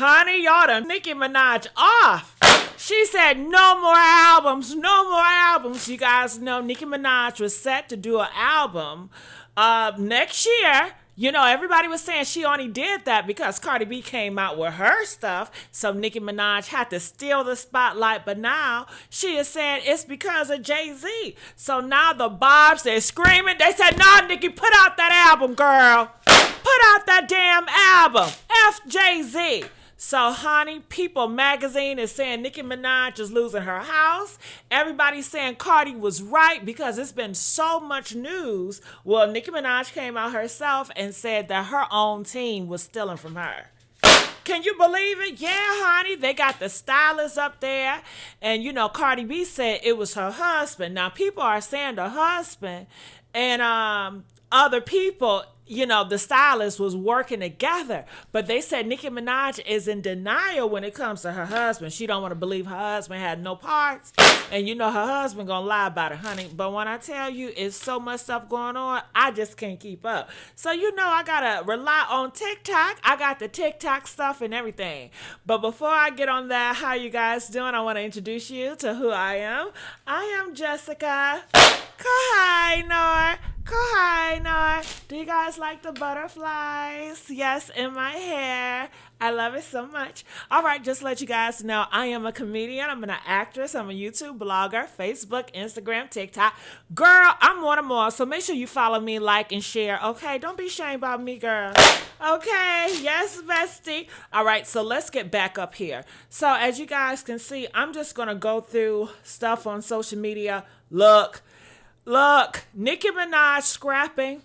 honey, y'all done Nicki Minaj off. She said no more albums, no more albums. You guys know Nicki Minaj was set to do an album next year. You know, everybody was saying she only did that because Cardi B came out with her stuff, so Nicki Minaj had to steal the spotlight. But now she is saying it's because of Jay-Z. So now the Bobs, they're screaming. They said, "No, Nicki, put out that album, girl. Put out that damn album. F Jay-Z." So, honey, People magazine is saying Nicki Minaj is losing her house. Everybody's saying Cardi was right because it's been so much news. Well, Nicki Minaj came out herself and said that her own team was stealing from her. Can you believe it? Yeah, honey. They got the Stylist up there. And, you know, Cardi B said it was her husband. Now, people are saying the husband and other people, you know, the Stylist was working together, but they said Nicki Minaj is in denial when it comes to her husband. She don't want to believe her husband had no parts, and you know her husband gonna lie about it, honey. But when I tell you it's so much stuff going on, I just can't keep up. So you know I gotta rely on TikTok. I got the TikTok stuff and everything. But before I get on that, how you guys doing? I want to introduce you to who I am. I am Jessica. Kahainor. Do you guys like the butterflies? Yes, in my hair. I love it so much. All right, just to let you guys know, I am a comedian. I'm an actress. I'm a YouTube blogger, Facebook, Instagram, TikTok. Girl, I'm one of more, so make sure you follow me, like, and share, okay? Don't be ashamed about me, girl. Okay, yes, bestie. All right, so let's get back up here. So as you guys can see, I'm just going to go through stuff on social media. Look, Nicki Minaj scrapping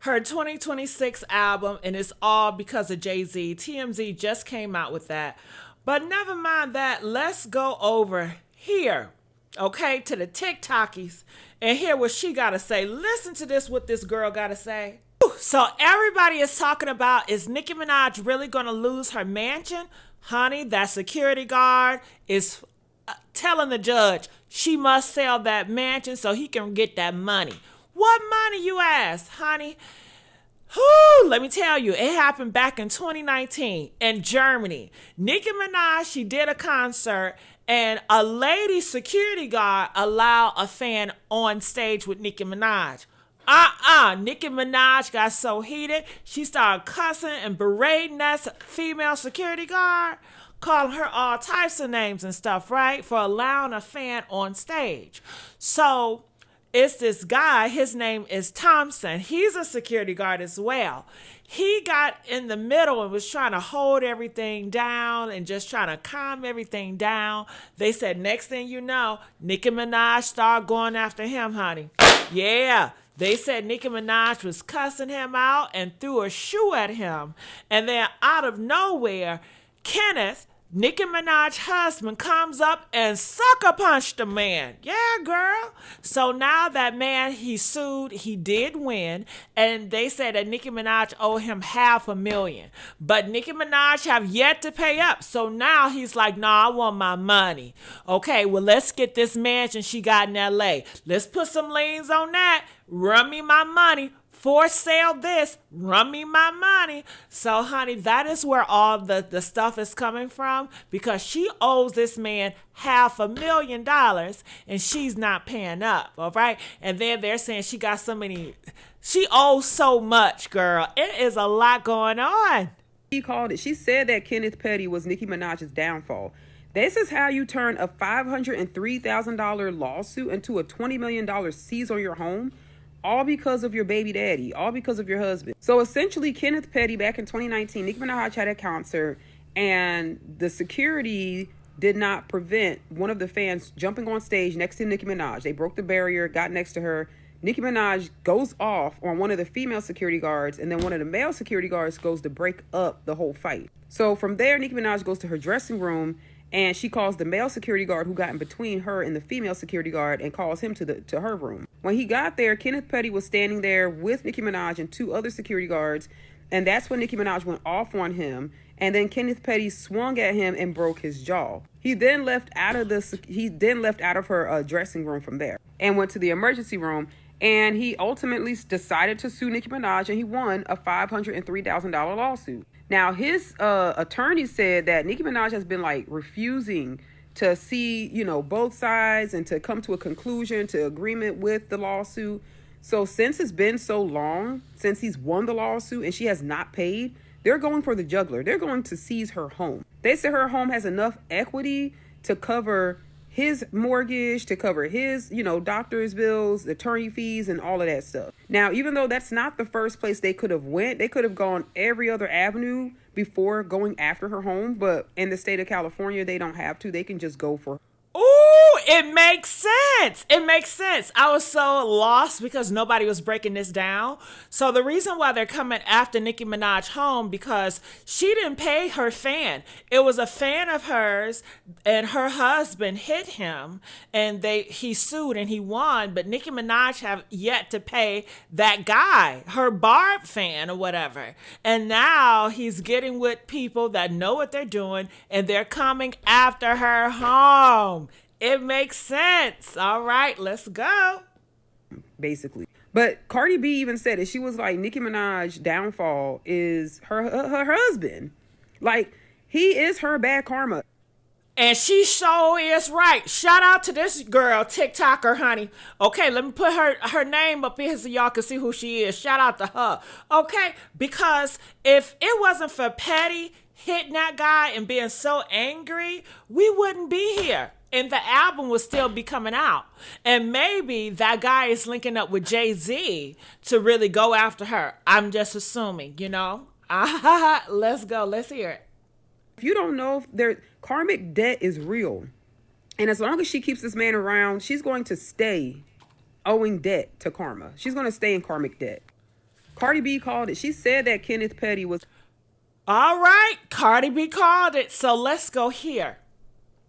her 2026 album, and it's all because of Jay-Z. TMZ just came out with that. But never mind that. Let's go over here, okay, to the TikTokies and hear what she got to say. Listen to this, what this girl got to say. So everybody is talking about, is Nicki Minaj really going to lose her mansion? Honey, that security guard is telling the judge she must sell that mansion so he can get that money. What money, you ask, honey? Let me tell you, it happened back in 2019 in Germany. Nicki Minaj, she did a concert, and a lady security guard allowed a fan on stage with Nicki Minaj. Nicki Minaj got so heated, she started cussing and berating that female security guard, calling her all types of names and stuff, right? For allowing a fan on stage. So it's this guy, his name is Thompson. He's a security guard as well. He got in the middle and was trying to hold everything down and just trying to calm everything down. They said next thing you know, Nicki Minaj started going after him, honey. Yeah. They said Nicki Minaj was cussing him out and threw a shoe at him. And then out of nowhere, Kenneth, Nicki Minaj's husband, comes up and sucker punched the man. Yeah, girl. So now that man, he sued. He did win. And they said that Nicki Minaj owed him $500,000. But Nicki Minaj have yet to pay up. So now he's like, nah, I want my money. Okay, well, let's get this mansion she got in L.A. Let's put some liens on that. Run me my money. For sale this, run me my money. So, honey, that is where all the stuff is coming from, because she owes this man $500,000 and she's not paying up, all right? And then they're saying she owes so much, girl. It is a lot going on. She called it. She said that Kenneth Petty was Nicki Minaj's downfall. This is how you turn a $503,000 lawsuit into a $20 million seize on your home. All because of your baby daddy, all because of your husband. So essentially, Kenneth Petty, back in 2019, Nicki Minaj had a concert, and the security did not prevent one of the fans jumping on stage next to Nicki Minaj. They broke the barrier, got next to her. Nicki Minaj goes off on one of the female security guards, and then one of the male security guards goes to break up the whole fight. So from there, Nicki Minaj goes to her dressing room, and she calls the male security guard who got in between her and the female security guard and calls him to her room. When he got there, Kenneth Petty was standing there with Nicki Minaj and two other security guards, and that's when Nicki Minaj went off on him, and then Kenneth Petty swung at him and broke his jaw. He then left out of her dressing room from there and went to the emergency room, and he ultimately decided to sue Nicki Minaj, and he won a $503,000 lawsuit. Now, his attorney said that Nicki Minaj has been like refusing to see, both sides and to come to a conclusion, to agreement with the lawsuit. So since it's been so long since he's won the lawsuit and she has not paid, they're going for the jugular. They're going to seize her home. They say her home has enough equity to cover his mortgage, to cover his, doctor's bills, attorney fees, and all of that stuff. Now, even though that's not the first place they could have went, they could have gone every other avenue before going after her home. But in the state of California, they don't have to. They can just go for. Ooh, it makes sense. It makes sense. I was so lost because nobody was breaking this down. So the reason why they're coming after Nicki Minaj home, because she didn't pay her fan. It was a fan of hers, and her husband hit him, and he sued and he won. But Nicki Minaj have yet to pay that guy, her Barb fan or whatever. And now he's getting with people that know what they're doing, and they're coming after her home. It makes sense. All right, let's go. Basically. But Cardi B even said it. She was like, Nicki Minaj's downfall is her husband. Like, he is her bad karma. And she sure is right. Shout out to this girl, TikToker, honey. Okay, let me put her name up here so y'all can see who she is. Shout out to her. Okay, because if it wasn't for Petty hitting that guy and being so angry, we wouldn't be here. And the album would still be coming out. And maybe that guy is linking up with Jay-Z to really go after her. I'm just assuming, Let's go. Let's hear it. If you don't know, their karmic debt is real. And as long as she keeps this man around, she's going to stay owing debt to karma. She's going to stay in karmic debt. Cardi B called it. She said that Kenneth Petty was... All right, Cardi B called it. So let's go here.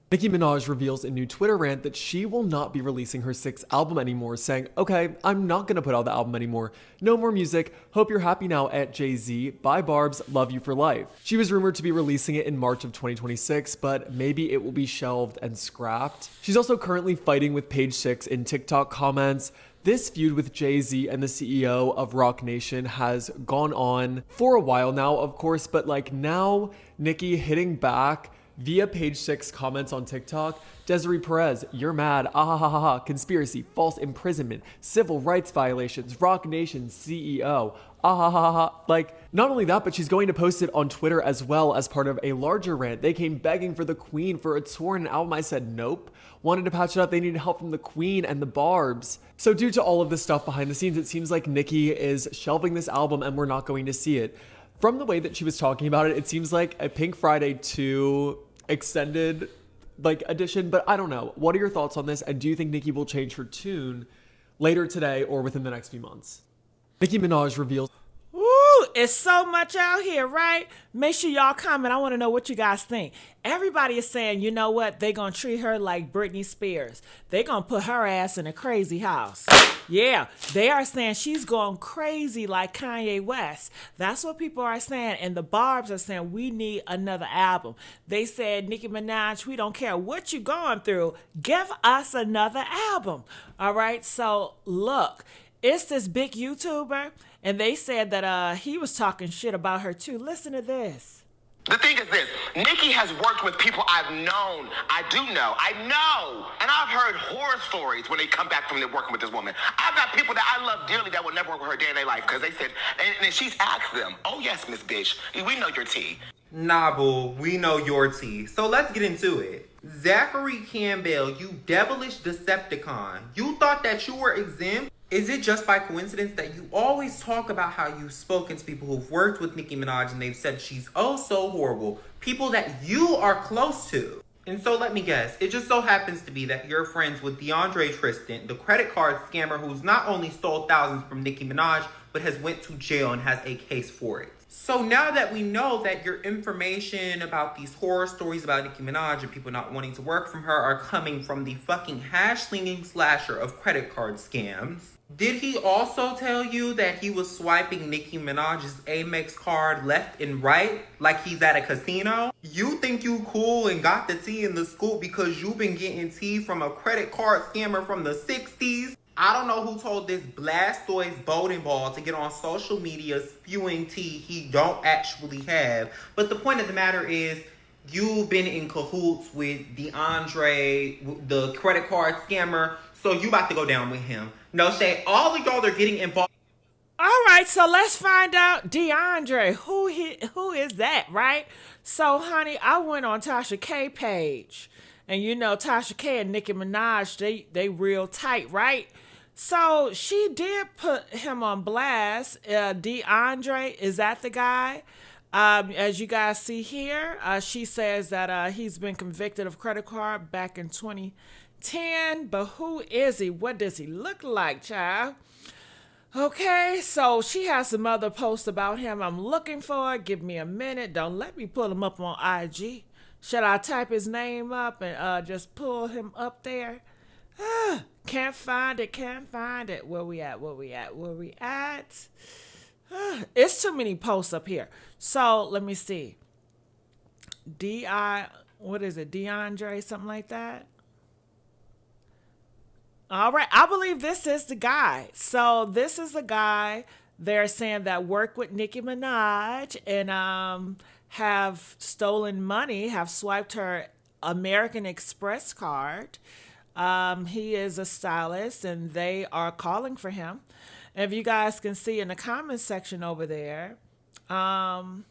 Nicki Minaj reveals a new Twitter rant that she will not be releasing her 6th album anymore, saying, okay, I'm not gonna put out the album anymore. No more music. Hope you're happy now at Jay-Z. Bye Barbs. Love you for life. She was rumored to be releasing it in March of 2026, but maybe it will be shelved and scrapped. She's also currently fighting with Page Six in TikTok comments. This feud with Jay-Z and the CEO of Roc Nation has gone on for a while now, of course, but now Nicki hitting back via Page Six comments on TikTok. Desiree Perez, you're mad. Ah ha ha ha ha. Conspiracy, false imprisonment, civil rights violations, Roc Nation CEO. Ah ha ha ha. Not only that, but she's going to post it on Twitter as well as part of a larger rant. They came begging for the Queen for a tour and an album. I said nope. Wanted to patch it up. They needed help from the Queen and the Barbs. So due to all of this stuff behind the scenes, it seems like Nicki is shelving this album and we're not going to see it. From the way that she was talking about it, it seems like a Pink Friday 2 extended edition, but I don't know. What are your thoughts on this? And do you think Nicki will change her tune later today or within the next few months? Nicki Minaj reveals... Ooh, it's so much out here, right? Make sure y'all comment. I want to know what you guys think. Everybody is saying, you know what? They're going to treat her like Britney Spears. They're going to put her ass in a crazy house. Yeah, they are saying she's going crazy like Kanye West. That's what people are saying. And the Barbs are saying we need another album. They said, Nicki Minaj, we don't care what you're going through. Give us another album. All right, so look. It's this big YouTuber, and they said that he was talking shit about her too. Listen to this. The thing is this, Nicki has worked with people I've known. I know. And I've heard horror stories when they come back from working with this woman. I've got people that I love dearly that will never work with her day in their life because they said, and she's asked them, oh yes, Miss Bitch, we know your tea. Nah, boo, we know your tea. So let's get into it. Zachary Campbell, you devilish Decepticon. You thought that you were exempt? Is it just by coincidence that you always talk about how you've spoken to people who've worked with Nicki Minaj and they've said she's oh so horrible? People that you are close to. And so let me guess, it just so happens to be that you're friends with DeAndre Tristan, the credit card scammer who's not only stole thousands from Nicki Minaj, but has went to jail and has a case for it. So now that we know that your information about these horror stories about Nicki Minaj and people not wanting to work from her are coming from the fucking hash-slinging slasher of credit card scams, did he also tell you that he was swiping Nicki Minaj's Amex card left and right like he's at a casino? You think you cool and got the tea in the scoop because you've been getting tea from a credit card scammer from the 60s? I don't know who told this Blastoise bowling ball to get on social media spewing tea he don't actually have. But the point of the matter is, you've been in cahoots with DeAndre, the credit card scammer, so you about to go down with him. No shade. All of y'all are getting involved. All right, so let's find out DeAndre. Who is that, right? So, honey, I went on Tasha K page. And you know Tasha K and Nicki Minaj, they real tight, right? So she did put him on blast. DeAndre, is that the guy? As you guys see here, she says that he's been convicted of credit card back in 2010. But who is he? What does he look like, child? Okay, so she has some other posts about him I'm looking for. Give me a minute. Don't let me pull him up on IG. Should I type his name up and just pull him up there? Can't find it. Where we at? It's too many posts up here. So let me see. What is it? DeAndre, something like that? All right. I believe this is the guy. So this is the guy they're saying that worked with Nicki Minaj and have stolen money, have swiped her American Express card. He is a stylist and they are calling for him. And if you guys can see in the comments section over there, what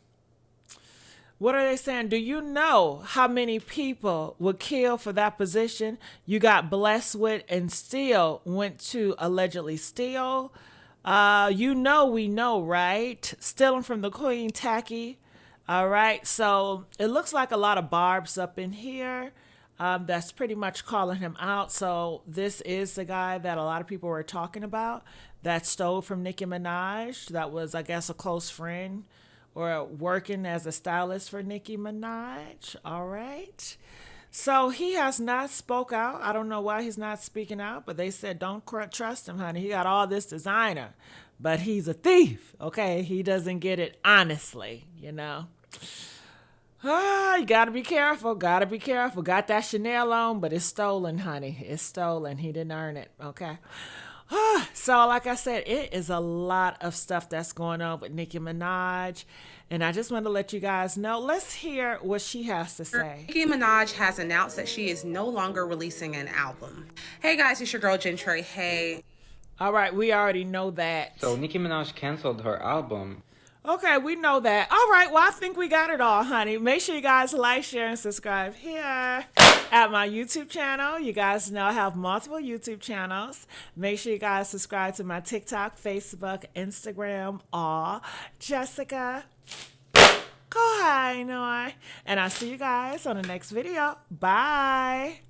are they saying? Do you know how many people would kill for that position you got blessed with and still went to allegedly steal? We know, right? Stealing from the queen, tacky. All right, so it looks like a lot of barbs up in here. That's pretty much calling him out. So this is the guy that a lot of people were talking about that stole from Nicki Minaj. That was, I guess, a close friend or working as a stylist for Nicki Minaj. All right. So he has not spoke out. I don't know why he's not speaking out, but they said don't trust him, honey. He got all this designer, but he's a thief. Okay, he doesn't get it honestly, you know. You gotta be careful. Got that Chanel on, but it's stolen, honey. It's stolen. He didn't earn it. Okay. So, like I said, it is a lot of stuff that's going on with Nicki Minaj. And I just want to let you guys know. Let's hear what she has to say. Nicki Minaj has announced that she is no longer releasing an album. Hey guys, it's your girl Gentry. Hey. All right, we already know that. So Nicki Minaj canceled her album. Okay, we know that. All right, well, I think we got it all, honey. Make sure you guys like, share, and subscribe here at my YouTube channel. You guys know I have multiple YouTube channels. Make sure you guys subscribe to my TikTok, Facebook, Instagram, all. Jessica, go high, and I'll see you guys on the next video. Bye.